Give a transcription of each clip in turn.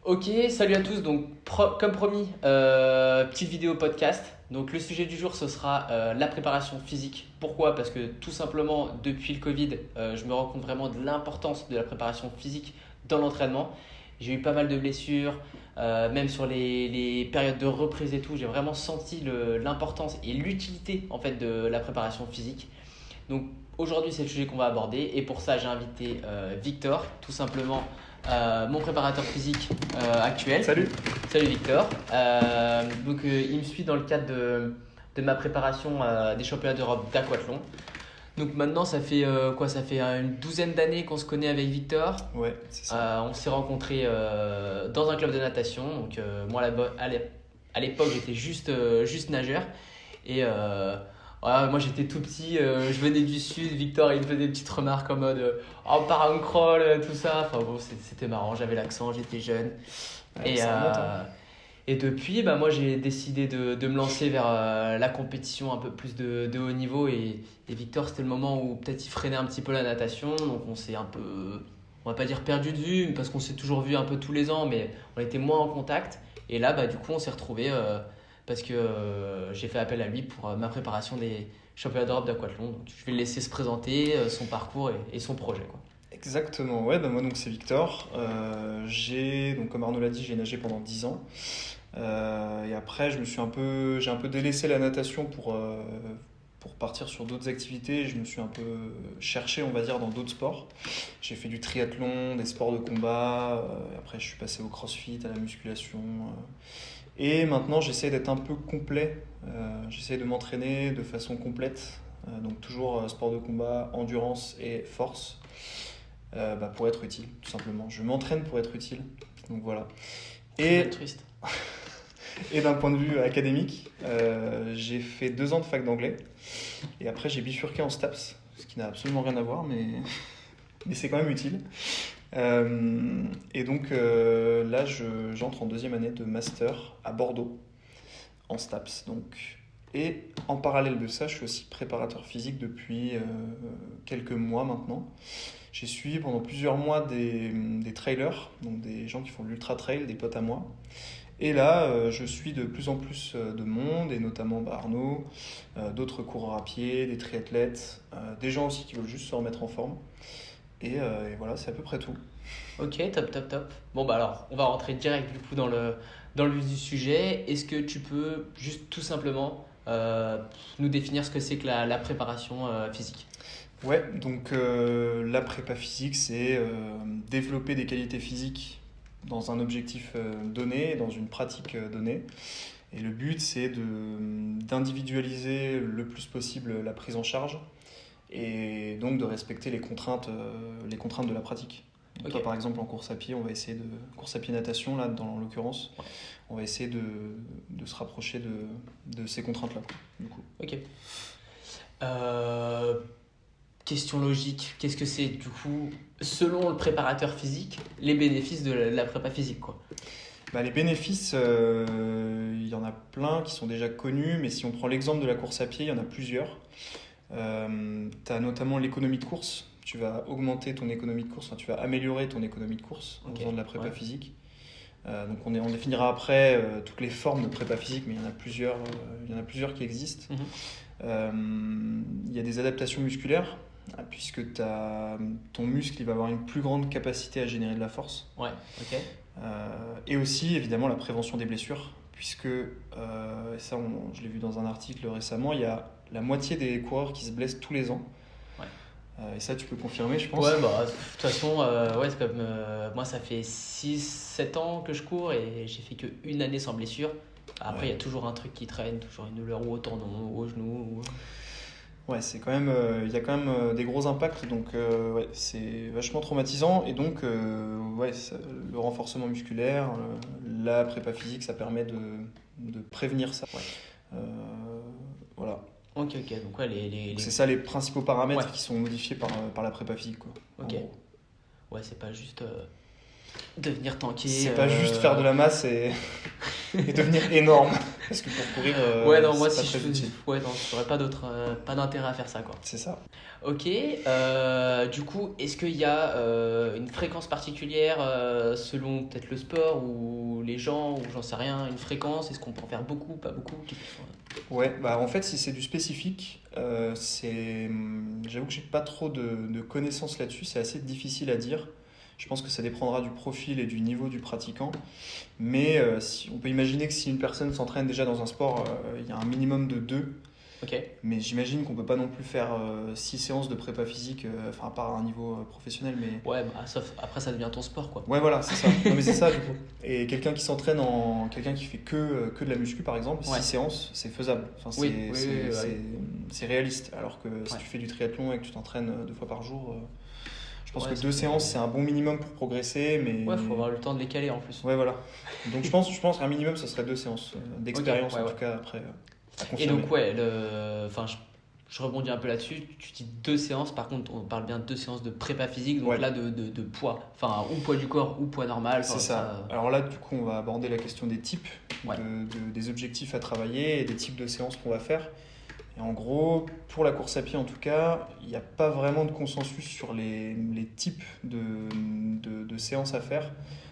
Ok, salut à tous. Donc, comme promis, petite vidéo podcast. Donc, le sujet du jour, ce sera la préparation physique. Pourquoi? Parce que tout simplement, depuis le Covid, je me rends compte vraiment de l'importance de la préparation physique dans l'entraînement. J'ai eu pas mal de blessures, même sur les périodes de reprise et tout. J'ai vraiment senti l'importance et l'utilité en fait de la préparation physique. Donc, aujourd'hui, c'est le sujet qu'on va aborder. Et pour ça, j'ai invité Victor, tout simplement. Mon préparateur physique actuel. Salut. Salut Victor. Il me suit dans le cadre de ma préparation des championnats d'Europe d'aquathlon. Donc maintenant, ça fait Ça fait une douzaine d'années qu'on se connaît avec Victor. Ouais, c'est ça. On s'est rencontrés dans un club de natation. Donc moi, à l'époque, j'étais juste nageur. Et voilà, moi j'étais tout petit, je venais du sud, Victor il me faisait des petites remarques en mode oh paracroll, tout ça. Enfin bon, c'était marrant, j'avais l'accent, j'étais jeune. Ouais, Et, ça remonte, hein. et depuis, moi j'ai décidé de me lancer vers la compétition un peu plus de haut niveau. Et Victor, c'était le moment où peut-être il freinait un petit peu la natation. Donc on s'est un peu, on va pas dire perdu de vue, parce qu'on s'est toujours vu un peu tous les ans, mais on était moins en contact. Et là, du coup, on s'est retrouvés. Parce que j'ai fait appel à lui pour ma préparation des championnats d'Europe d'aquathlon. Donc, je vais le laisser se présenter, son parcours et son projet, quoi. Exactement, ouais, moi donc c'est Victor. Donc, comme Arnaud l'a dit, j'ai nagé pendant 10 ans. Et après, j'ai un peu délaissé la natation pour partir sur d'autres activités. Je me suis un peu cherché, on va dire, dans d'autres sports. J'ai fait du triathlon, des sports de combat. Après, je suis passé au crossfit, à la musculation. Et maintenant, j'essaie d'être un peu complet. J'essaie de m'entraîner de façon complète. Donc toujours sport de combat, endurance et force. Pour être utile, tout simplement. Je m'entraîne pour être utile. Donc voilà. Très altruiste. Et d'un point de vue académique, j'ai fait 2 ans de fac d'anglais. Et après, j'ai bifurqué en STAPS, ce qui n'a absolument rien à voir, mais c'est quand même utile. Et donc là, j'entre en 2e année de master à Bordeaux, en STAPS. Et en parallèle de ça, je suis aussi préparateur physique depuis quelques mois maintenant. J'ai suivi pendant plusieurs mois des trailers, donc des gens qui font de l'ultra trail, des potes à moi. Et là, je suis de plus en plus de monde, et notamment Arnaud, d'autres coureurs à pied, des triathlètes, des gens aussi qui veulent juste se remettre en forme. Et voilà, c'est à peu près tout. Ok, top. Bon, alors, on va rentrer direct du coup dans le vif du sujet. Est-ce que tu peux juste tout simplement nous définir ce que c'est que la préparation physique? Ouais, donc la prépa physique, c'est développer des qualités physiques dans un objectif donné, dans une pratique donnée. Et le but, c'est d'individualiser le plus possible la prise en charge et donc de respecter les contraintes de la pratique. Donc Ok. toi, par exemple, en course à pied, on va essayer course à pied natation, là, dans l'occurrence, Ouais. on va essayer de se rapprocher de ces contraintes-là, du coup. Ok. Question logique, qu'est-ce que c'est du coup, selon le préparateur physique, les bénéfices de la prépa physique, quoi? Les bénéfices, il y en a plein qui sont déjà connus, mais si on prend l'exemple de la course à pied, il y en a plusieurs. Tu as notamment l'économie de course. Tu vas augmenter ton économie de course, enfin, tu vas améliorer ton économie de course en Ok, faisant de la prépa ouais. physique. Donc on définira après toutes les formes de prépa physique, mais il y en a plusieurs qui existent. Il y a des adaptations musculaires, puisque ton muscle il va avoir une plus grande capacité à générer de la force. Ouais, ok. Et aussi, évidemment, la prévention des blessures, puisque, et ça, je l'ai vu dans un article récemment, il y a la moitié des coureurs qui se blessent tous les ans. Ouais. Et ça, tu peux confirmer, je pense. Ouais, de toute façon, ouais, c'est comme moi, ça fait 6-7 ans que je cours et j'ai fait qu'une année sans blessure. Après, il y a toujours un truc qui traîne, toujours une douleur ou au tendon ou au genou. Ouais, c'est quand même, il y a quand même des gros impacts, donc ouais, c'est vachement traumatisant. Et donc, ouais, le renforcement musculaire, la prépa physique, ça permet de prévenir ça. Ouais. Voilà. Ok, donc ouais, Donc c'est ça les principaux paramètres Ouais. qui sont modifiés par la prépa physique, quoi. En Ok. gros. Ouais, c'est pas juste devenir tanké. C'est pas juste faire de la masse et et devenir énorme. Parce que pour courir, Ouais, non, moi c'est si pas je très utile. ouais, non, j'aurais pas d'intérêt à faire ça, quoi. C'est ça. Ok, du coup, est-ce qu'il y a une fréquence particulière selon peut-être le sport ou les gens, ou j'en sais rien, une fréquence? Est-ce qu'on peut en faire beaucoup, pas beaucoup? Ouais, bah en fait, si c'est du spécifique, j'avoue que j'ai pas trop de connaissances là-dessus, c'est assez difficile à dire. Je pense que ça dépendra du profil et du niveau du pratiquant. Mais on peut imaginer que si une personne s'entraîne déjà dans un sport, il y a un minimum de 2. Ok, Mais j'imagine qu'on peut pas non plus faire 6 séances de prépa physique, enfin à part à un niveau professionnel. Mais ouais, bah, sauf après ça devient ton sport, quoi. ouais, voilà, c'est ça. Non, mais c'est ça du coup. Et quelqu'un qui fait que de la muscu par exemple, Ouais. 6 séances, c'est faisable. Enfin, Oui, oui, oui, c'est réaliste. Alors que si Ouais. tu fais du triathlon et que tu t'entraînes 2 fois par jour, je pense Ouais, que ça 2 fait- séances c'est un bon minimum pour progresser. Mais Ouais, faut avoir le temps de les caler en plus. ouais, voilà. Donc je pense qu'un minimum ce serait 2 séances d'expérience Ok, ouais, en ouais. tout cas après à Et confirmer. donc, ouais, enfin, je rebondis un peu là-dessus. Tu dis 2 séances, par contre, on parle bien de 2 séances de prépa physique, donc Ouais. là de poids. Enfin, ou poids du corps, ou poids normal. C'est Enfin, ça. Alors là, du coup, on va aborder la question des types, Ouais. des objectifs à travailler et des types de séances qu'on va faire. Et en gros, pour la course à pied en tout cas, il n'y a pas vraiment de consensus sur les types de séances à faire.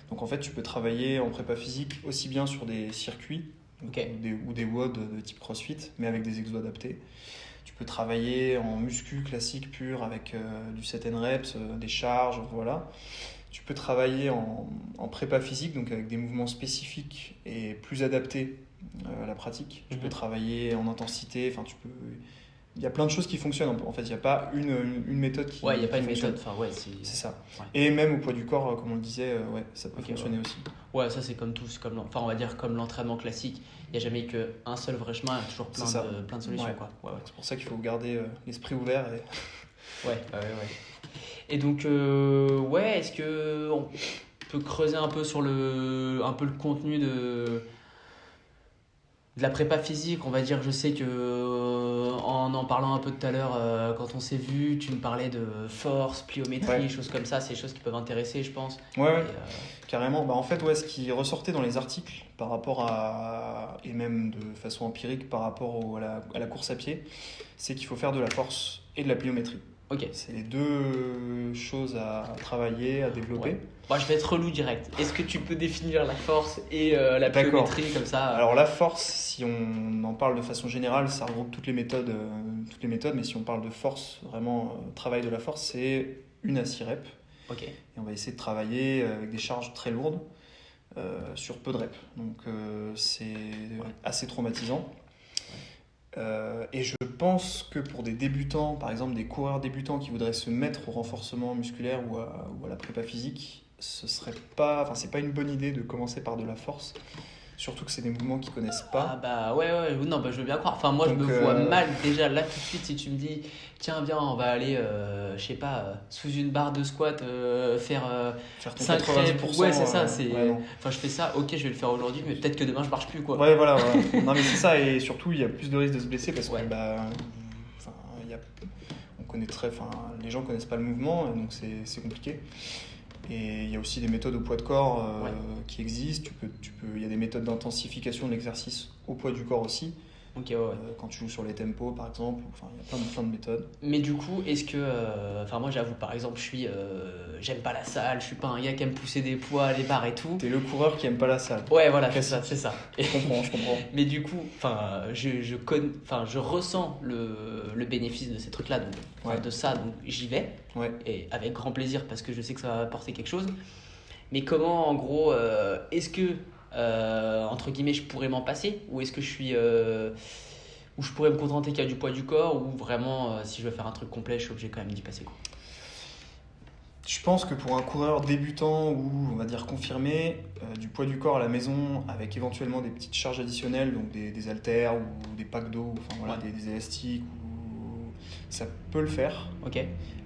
Donc en fait, tu peux travailler en prépa physique aussi bien sur des circuits Ok. ou des WOD de type CrossFit, mais avec des exos adaptés. Tu peux travailler en muscu classique pur avec du set and reps, des charges, voilà. Tu peux travailler en prépa physique, donc avec des mouvements spécifiques et plus adaptés à la pratique. Tu peux travailler en intensité, enfin il y a plein de choses qui fonctionnent. En fait, il n'y a pas une méthode qui Ouais, il n'y a pas qui une fonctionne. méthode. Enfin, ouais, C'est ça. Ouais. Et même au poids du corps, comme on le disait, ouais, ça peut Ok, fonctionner aussi. Ouais, ça c'est comme tout, c'est comme, enfin on va dire comme l'entraînement classique. Il n'y a jamais qu'un seul vrai chemin, il y a toujours C'est ça. plein de solutions, Ouais. quoi. Ouais, ouais. C'est pour ça qu'il faut garder l'esprit ouvert. Et... Ouais. Et donc, ouais, est-ce que on peut creuser un peu sur un peu le contenu de la prépa physique, on va dire? Je sais que en parlant un peu tout à l'heure, quand on s'est vu, tu me parlais de force, pliométrie, Ouais. choses comme ça. C'est des choses qui peuvent intéresser, je pense. Ouais, ouais. Et, Carrément, bah en fait, ouais, ce qui ressortait dans les articles par rapport à, et même de façon empirique par rapport à la course à pied, c'est qu'il faut faire de la force et de la pliométrie. ok. C'est les deux choses à travailler, à développer. Ouais. Moi, je vais être relou direct. Est-ce que tu peux définir la force et la D'accord. pliométrie comme ça? Alors la force, si on en parle de façon générale, ça regroupe toutes les méthodes, mais si on parle de force, vraiment travail de la force, c'est 1 à 6 reps. Ok. Et on va essayer de travailler avec des charges très lourdes sur peu de reps. Donc c'est assez traumatisant. Et je pense que pour des débutants, par exemple des coureurs débutants qui voudraient se mettre au renforcement musculaire ou à la prépa physique, c'est pas une bonne idée de commencer par de la force. Surtout que c'est des mouvements qu'ils connaissent pas. Ah bah ouais, non, bah, je veux bien croire. Enfin, moi, Donc, je me vois mal déjà là tout de suite si tu me dis, tiens, viens, on va aller, je sais pas, sous une barre de squat, faire Faire ton 5 reps. 90%. Ouais, c'est ça. Ouais, non. Enfin, je fais ça, ok, je vais le faire aujourd'hui, mais peut-être que demain je marche plus, quoi. Ouais, voilà. Non, mais c'est ça, et surtout, il y a plus de risques de se blesser parce Ouais. que les gens connaissent pas le mouvement, et donc c'est compliqué. Et il y a aussi des méthodes au poids de corps Ouais. qui existent. Il y a des méthodes d'intensification de l'exercice au poids du corps aussi. Ok, ouais. Quand tu joues sur les tempos, par exemple, enfin, il y a plein de méthodes. Mais du coup, est-ce que. Enfin, moi, j'avoue, par exemple, j'aime pas la salle, je suis pas un gars qui aime pousser des poids, les barres et tout. T'es le coureur qui aime pas la salle. Ouais, voilà, c'est Classique. ça. Et- Je comprends. Mais du coup, enfin, je ressens le bénéfice de ces trucs-là, donc, Ouais. de ça, donc j'y vais, Ouais. et avec grand plaisir parce que je sais que ça va apporter quelque chose. Mais comment, en gros, est-ce que, entre guillemets, je pourrais m'en passer, ou est-ce que ou je pourrais me contenter qu'il y a du poids du corps, ou vraiment, si je veux faire un truc complet, je suis obligé quand même d'y passer, quoi. Je pense que pour un coureur débutant ou on va dire confirmé, du poids du corps à la maison avec éventuellement des petites charges additionnelles, donc des haltères ou des packs d'eau, enfin voilà, Ouais. des élastiques, ça peut le faire. Ok.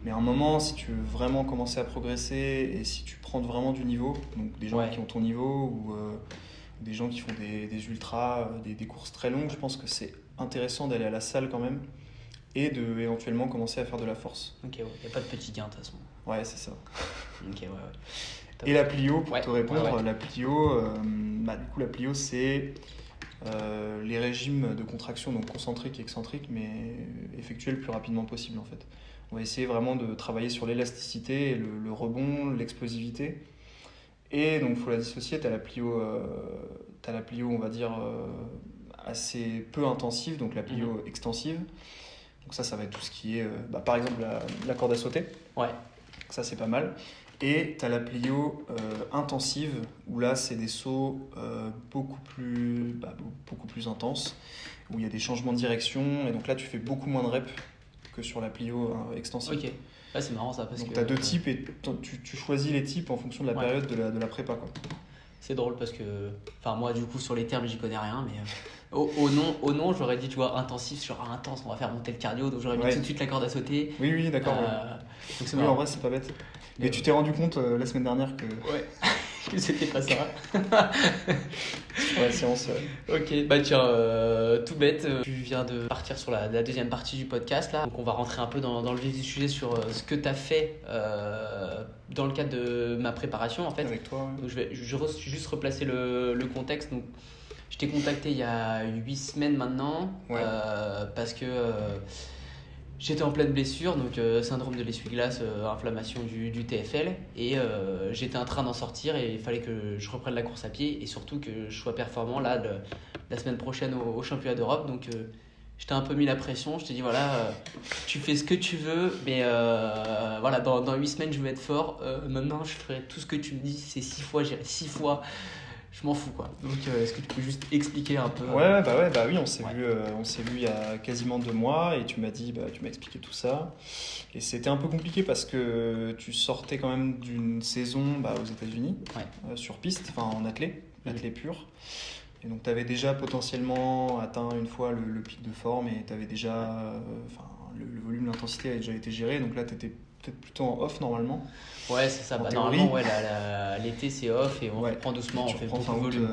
Mais à un moment, si tu veux vraiment commencer à progresser et si tu prends vraiment du niveau, donc des gens Ouais. qui ont ton niveau ou des gens qui font des ultras, des courses très longues, je pense que c'est intéressant d'aller à la salle quand même et de éventuellement commencer à faire de la force. Ok, ouais. Y a pas de petit gain, de toute façon. Ouais, c'est ça. Ok, ouais. Et la plio, pour Ouais, te répondre, ouais. la plio, du coup, la plio, c'est les régimes de contraction, donc concentriques et excentriques, mais effectués le plus rapidement possible, en fait. On va essayer vraiment de travailler sur l'élasticité, le rebond, l'explosivité. Et donc, il faut la dissocier. Tu as la plio, on va dire, assez peu intensive, donc la plio extensive. Donc ça va être tout ce qui est, par exemple, la corde à sauter. Ouais. Ça, c'est pas mal. Et tu as la plio intensive, où là, c'est des sauts beaucoup plus intenses, où il y a des changements de direction. Et donc là, tu fais beaucoup moins de reps que sur la plio extensive. Ok. Ouais, c'est marrant ça. Parce donc que tu as deux types et tu choisis les types en fonction de la période de la prépa, quoi. C'est drôle parce que, enfin moi du coup sur les termes j'y connais rien, mais au nom j'aurais dit tu vois intensif sur intense, on va faire monter le cardio, donc j'aurais mis tout de suite la corde à sauter. Oui, d'accord. Donc c'est Oui, marrant. en vrai c'est pas bête. Mais tu t'es rendu compte la semaine dernière que Ouais, que c'était pas ça. sur la séance. Ok, bah tiens, tout bête, tu viens de partir sur la deuxième partie du podcast là, donc on va rentrer un peu dans le vif du sujet sur ce que tu as fait dans le cadre de ma préparation en fait. Avec toi. Ouais. Donc je vais juste replacer le contexte. Donc, je t'ai contacté il y a 8 semaines maintenant parce que j'étais en pleine blessure, donc syndrome de l'essuie-glace, inflammation du TFL, et j'étais en train d'en sortir et il fallait que je reprenne la course à pied et surtout que je sois performant là la semaine prochaine au championnat d'Europe. Donc je t'ai un peu mis la pression, je t'ai dit voilà, tu fais ce que tu veux, mais voilà, dans 8 semaines je vais être fort. Maintenant je ferai tout ce que tu me dis, c'est 6 fois, j'irai 6 fois, je m'en fous quoi. Donc est-ce que tu peux juste expliquer un peu Oui, on s'est vu il y a quasiment 2 mois et tu m'as expliqué tout ça. Et c'était un peu compliqué parce que tu sortais quand même d'une saison aux États-Unis, sur piste, enfin en athlée pur. Et donc tu avais déjà potentiellement atteint une fois le pic de forme et tu avais déjà, le volume, l'intensité avait déjà été géré. Donc là tu étais peut-être plutôt en off normalement. Ouais, c'est ça. Normalement, l'été c'est off et on reprend doucement, on fait beaucoup de volume.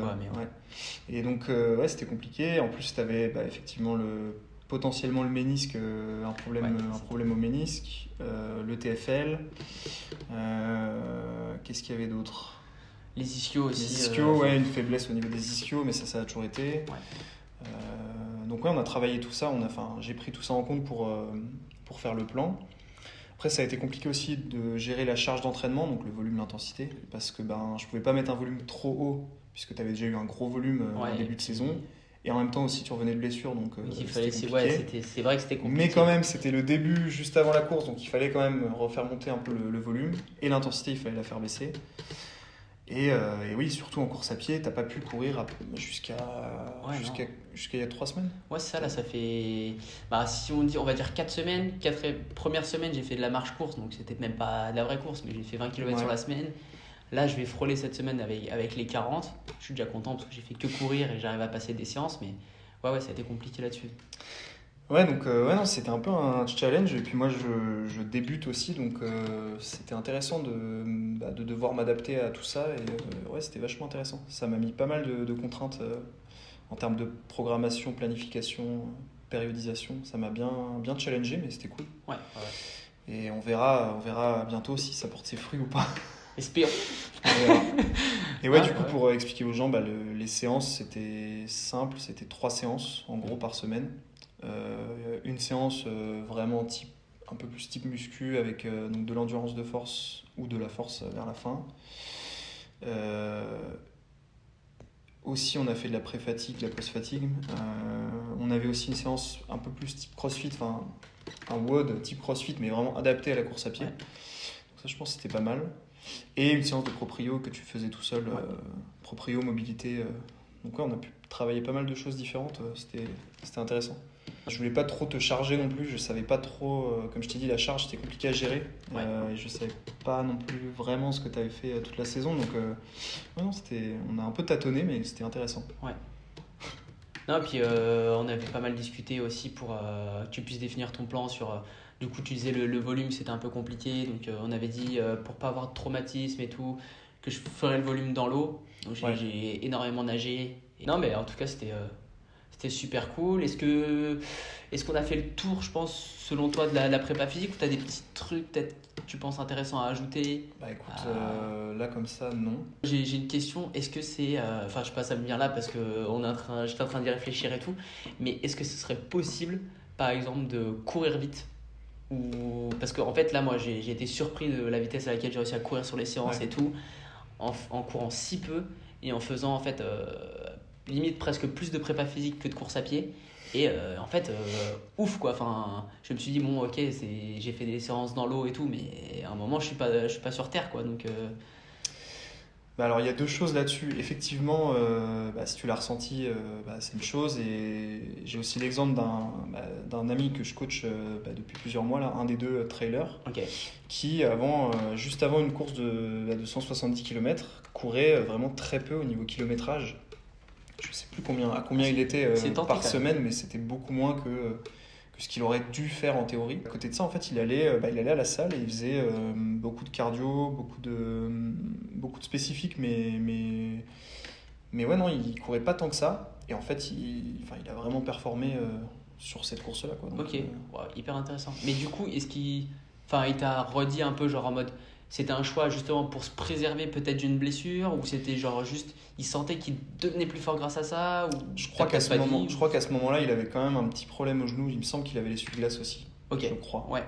Et donc, c'était compliqué. En plus, tu avais effectivement potentiellement le ménisque, un problème au ménisque, le TFL. Qu'est-ce qu'il y avait d'autre ? Les ischios aussi. Les ischios, une faiblesse au niveau des ischios, mais ça a toujours été. Donc on a travaillé tout ça. J'ai pris tout ça en compte pour faire le plan. Après, ça a été compliqué aussi de gérer la charge d'entraînement, donc le volume, l'intensité, parce que je pouvais pas mettre un volume trop haut, puisque tu avais déjà eu un gros volume en début de saison, et en même temps aussi tu revenais de blessure, donc c'est vrai que c'était compliqué. Mais quand même, c'était le début juste avant la course, donc il fallait quand même refaire monter un peu le volume, et l'intensité, il fallait la faire baisser. Et oui, surtout en course à pied, t'as pas pu courir jusqu'à il y a 3 semaines. Ouais, c'est ça, là, ça fait. Si on va dire 4 semaines. 4 premières semaines, j'ai fait de la marche-course, donc c'était même pas de la vraie course, mais j'ai fait 20 km sur la semaine. Là, je vais frôler cette semaine avec les 40. Je suis déjà content parce que j'ai fait que courir et j'arrive à passer des séances, mais ouais, ça a été compliqué là-dessus. Ouais, donc c'était un peu un challenge. Et puis moi, je débute aussi, donc c'était intéressant de devoir m'adapter à tout ça. Et c'était vachement intéressant. Ça m'a mis pas mal de contraintes en termes de programmation, planification, périodisation. Ça m'a bien challengé, mais c'était cool. Ouais. Et on verra bientôt si ça porte ses fruits ou pas. Espérons. Et du coup, pour expliquer aux gens, les séances, c'était simple. C'était 3 séances, en gros, par semaine. Une séance vraiment un peu plus type muscu avec donc de l'endurance de force ou de la force vers la fin. Aussi, on a fait de la pré-fatigue, de la post-fatigue. On avait aussi une séance un peu plus type crossfit, enfin un WOD type crossfit, mais vraiment adapté à la course à pied. Donc ça, je pense que c'était pas mal. Et une séance de proprio que tu faisais tout seul, proprio, mobilité. Donc on a pu travailler pas mal de choses différentes. C'était intéressant. Je voulais pas trop te charger non plus, je savais pas trop, comme je t'ai dit, la charge c'était compliqué à gérer. Et je savais pas non plus vraiment ce que tu avais fait toute la saison, donc on a un peu tâtonné, mais c'était intéressant. Ouais. Non, puis on avait pas mal discuté aussi pour que tu puisses définir ton plan sur. Du coup, tu disais le volume c'était un peu compliqué, donc on avait dit pour pas avoir de traumatisme et tout, que je ferais le volume dans l'eau. Donc j'ai énormément nagé. Non, mais en tout cas, c'était C'était super cool. Est-ce qu'on a fait le tour, je pense, selon toi, de la prépa physique, ou tu as des petits trucs peut-être que tu penses intéressants à ajouter? Bah écoute, là comme ça, non. J'ai une question. Est-ce que c'est... Enfin, je passe à me venir là parce que j'étais en train d'y réfléchir et tout. Mais est-ce que ce serait possible, par exemple, de courir vite? Parce qu'en fait, là, moi, j'ai été surpris de la vitesse à laquelle j'ai réussi à courir sur les séances Ouais. et tout, en courant si peu et en faisant, en fait, limite presque plus de prépa physique que de course à pied. Et en fait, ouf quoi. Enfin, je me suis dit, bon, ok, j'ai fait des séances dans l'eau et tout, mais à un moment, je suis pas sur Terre, quoi. Donc, Bah alors il y a deux choses là-dessus. Effectivement, si tu l'as ressenti, c'est une chose. Et j'ai aussi l'exemple d'un ami que je coach depuis plusieurs mois, là, un des deux trailers, ok. qui juste avant une course de 170 km, courait vraiment très peu au niveau kilométrage. Je sais plus à combien il était C'est tenté, par quand même. semaine, mais c'était beaucoup moins que ce qu'il aurait dû faire en théorie. À côté de ça, en fait, il allait à la salle et il faisait beaucoup de cardio, beaucoup de spécifiques, mais ouais, non, il courait pas tant que ça. Et en fait, il a vraiment performé sur cette course-là, quoi. Donc, Ok, ouais, hyper intéressant. Mais du coup, Enfin, il t'a redit un peu, genre en mode, c'était un choix justement pour se préserver peut-être d'une blessure, ou c'était genre juste, il sentait qu'il devenait plus fort grâce à ça, ou je crois qu'à peut-être pas dit, je crois qu'à ce moment-là, il avait quand même un petit problème au genou. Il me semble qu'il avait l'essuie-glace aussi. Ok, Je crois. ouais,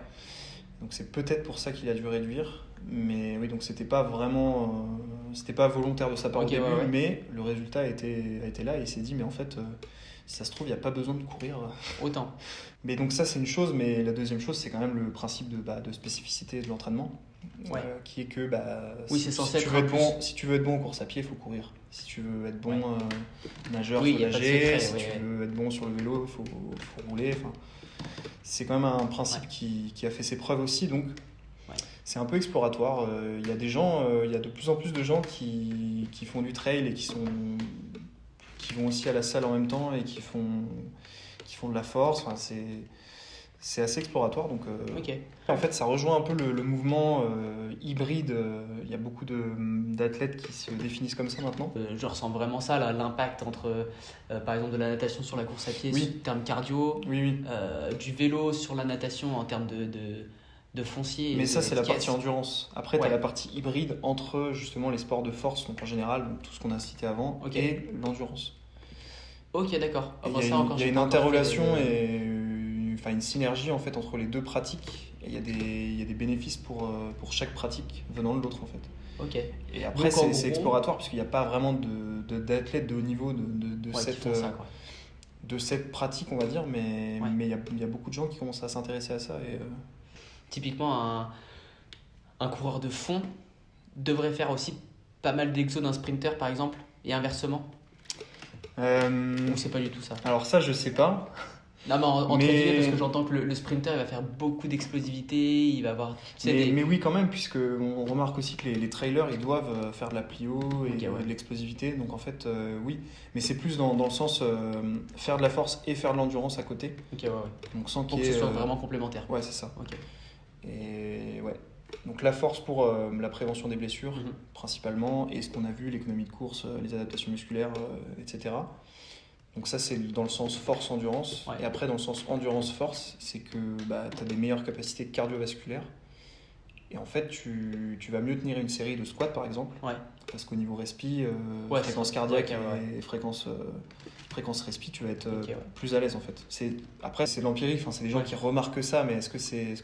Donc c'est peut-être pour ça qu'il a dû réduire. Mais oui, donc c'était pas vraiment, c'était pas volontaire de sa part Ok, au début, ouais. mais le résultat a été là et il s'est dit, mais en fait, si ça se trouve, il n'y a pas besoin de courir. autant. Mais donc ça, c'est une chose, mais la deuxième chose, c'est quand même le principe de spécificité de l'entraînement, Ouais. qui est que Oui, c'est censé tu être veux un être plus. bon, si tu veux être bon en course à pied, il faut courir. Si tu veux être bon nageur, Oui, il y faut a pas de nager. secret, Si ouais. tu veux être bon sur le vélo, il faut rouler. Enfin, c'est quand même un principe Ouais. qui a fait ses preuves aussi, donc Ouais. c'est un peu exploratoire. Il y a des gens, il y a de plus en plus de gens qui font du trail et qui vont aussi à la salle en même temps et qui font de la force. Enfin, c'est assez exploratoire. Donc, Ok. en fait, ça rejoint un peu le mouvement hybride. Il y a beaucoup d'athlètes qui se définissent comme ça maintenant. Je ressens vraiment ça, là, l'impact entre, par exemple, de la natation sur la course à pied, Oui. en termes cardio, Oui, oui. du vélo sur la natation en termes de foncier. Mais et ça, c'est la d'efficace. partie endurance. Après, tu as Ouais. la partie hybride entre justement les sports de force, donc en général, donc tout ce qu'on a cité avant, Ok. et l'endurance. Ok, d'accord. Ah, Et bah, il y a ça, une, encore, il y a j'ai une pas encore fait interrelation de- et une synergie en fait entre les deux pratiques. Et il y a des bénéfices pour chaque pratique venant de l'autre en fait. Ok. Et après, Donc, en c'est gros- exploratoire puisqu'il n'y a pas vraiment d'athlètes de haut niveau Ouais, qui cette, font ça, quoi. de cette pratique, on va dire, mais Ouais. il y a beaucoup de gens qui commencent à s'intéresser à ça. Et, Typiquement, un coureur de fond devrait faire aussi pas mal d'exos d'un sprinter, par exemple, et inversement. Ou c'est pas du tout ça. alors ça, je sais pas. Non, mais entre Mais- guillemets, parce que j'entends que le sprinter, il va faire beaucoup d'explosivité, il va avoir... Tu sais, Mais oui, quand même, puisque on remarque aussi que les trailers, ils doivent faire de la plio et Ok, ouais. de l'explosivité. Donc en fait, oui. Mais c'est plus dans le sens faire de la force et faire de l'endurance à côté. Ok, ouais. Donc sans Pour qu'il que y ce ait, soit vraiment complémentaire. Ouais, c'est ça. Ok. Et ouais. Donc la force pour la prévention des blessures, Mhm. principalement, et ce qu'on a vu, l'économie de course, les adaptations musculaires, etc. Donc ça, c'est dans le sens force-endurance. Ouais. Et après, dans le sens endurance-force, c'est que tu as des meilleures capacités cardiovasculaires. Et en fait, tu vas mieux tenir une série de squats, par exemple. Ouais. Parce qu'au niveau respi, Ouais, fréquence c'est- cardiaque ouais. et fréquence respi, tu vas être Ok, ouais. plus à l'aise, en fait. Après, c'est de l'empirique, enfin, c'est des gens Ouais. qui remarquent ça, mais est-ce que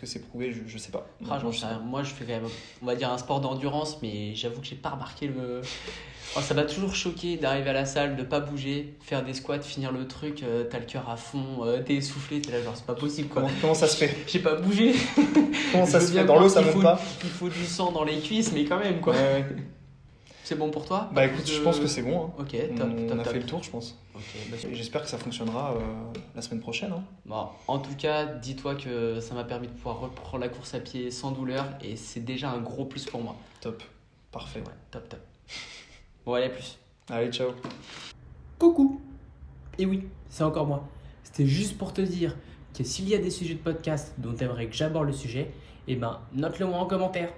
c'est prouvé? Je sais pas. Ah, Honnêtement, je sais sais rien. pas. Moi, je fais quand même, on va dire, un sport d'endurance, mais j'avoue que j'ai pas remarqué le. Oh, ça m'a toujours choqué d'arriver à la salle, de pas bouger, faire des squats, finir le truc, t'as le cœur à fond, t'es essoufflé, t'es là, genre, c'est pas possible quoi. Comment ça se fait? J'ai pas bougé. Comment ça Je se veux bien fait? Dans l'eau, croire ça qu'il monte faut- pas? Il faut du sang dans les cuisses, mais quand même quoi. Ouais, ouais. C'est bon pour toi? Bah Pas écoute, plus je de- pense que c'est bon, hein. Ok, On top, a top. fait le tour, je pense. Ok, bah, Et j'espère que ça fonctionnera la semaine prochaine, hein. bon, en tout cas, dis-toi que ça m'a permis de pouvoir reprendre la course à pied sans douleur et c'est déjà un gros plus pour moi. Top. Parfait. Ouais, top. Bon, allez, à plus. Allez, ciao. Coucou. Et oui, c'est encore moi. C'était juste pour te dire que s'il y a des sujets de podcast dont tu aimerais que j'aborde le sujet, eh ben, note-le moi en commentaire.